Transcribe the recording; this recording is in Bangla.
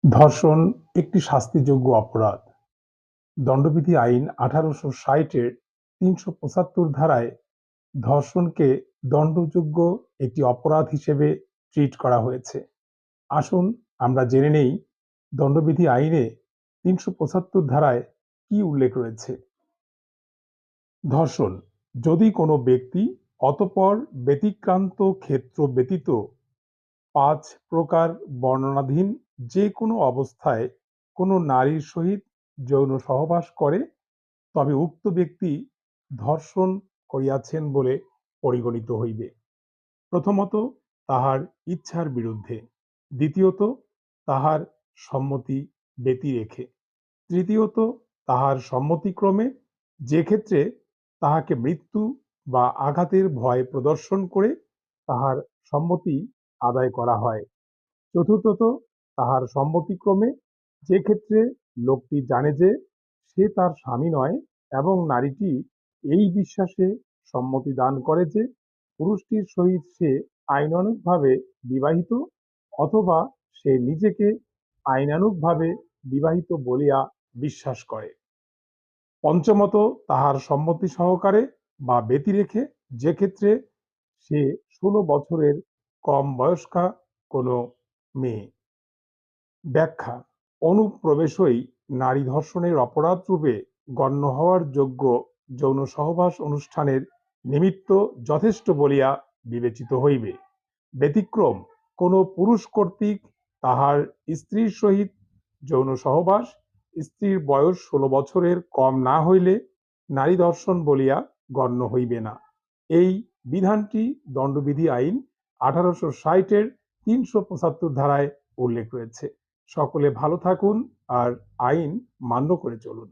ধর্ষণ একটি শাস্তিযোগ্য অপরাধ। দণ্ডবিধি আইন ১৮৬০-এর ৩৭৫ ধারায় ধর্ষণকে দণ্ডযোগ্য একটি অপরাধ হিসেবে ট্রিট করা হয়েছে। আসুন আমরা জেনে নেই দণ্ডবিধি আইনে ৩৭৫ ধারায় কি উল্লেখ রয়েছে। ধর্ষণ: যদি কোনো ব্যক্তি অতঃপর ব্যতিক্রান্ত ক্ষেত্র ব্যতীত ৫ প্রকার বর্ণনাধীন যে কোনো অবস্থায় কোনো নারীর সহিত যৌন সহবাস করে, তবে উক্ত ব্যক্তি ধর্ষণ করিয়াছেন বলে পরিগণিত হইবে। প্রথমত, তাহার ইচ্ছার বিরুদ্ধে; দ্বিতীয়ত, তাহার সম্মতি ব্যতিরেকে; তৃতীয়ত, তাহার সম্মতিক্রমে, যে ক্ষেত্রে তাহাকে মৃত্যু বা আঘাতের ভয় প্রদর্শন করে তাহার সম্মতি আদায় করা হয়; চতুর্থত, তাহার সম্মতিক্রমে, যে ক্ষেত্রে লোকটি জানে যে সে তার স্বামী নয় এবং নারীটি এই বিশ্বাসে সম্মতি দান করে যে পুরুষটির সহিত সে আইনানুগভাবে বিবাহিত, অথবা সে নিজেকে আইনানুগভাবে বিবাহিত বলিয়া বিশ্বাস করে; পঞ্চমত, তাহার সম্মতি সহকারে বা ব্যতিরেকে, যে ক্ষেত্রে সে ১৬ বছরের কম বয়স্কা কোনো মেয়ে। ব্যাখ্যা: অনুপ্রবেশই নারী ধর্ষণের অপরাধ রূপে গণ্য হওয়ার যোগ্য যৌন সহবাস অনুষ্ঠানের নিমিত্ত যথেষ্ট বলিয়া বিবেচিত হইবে। ব্যতিক্রম: কোনো পুরুষ কর্তৃক তাহার স্ত্রীর সহিত যৌন সহবাস স্ত্রীর বয়স ১৬ বছরের কম না হইলে নারী ধর্ষণ বলিয়া গণ্য হইবে না। এই বিধানটি দণ্ডবিধি আইন ১৮৬০-এর ৩৭৫ ধারায় উল্লেখ রয়েছে। সকলে ভালো থাকুন আর আইন মান্য করে চলুন।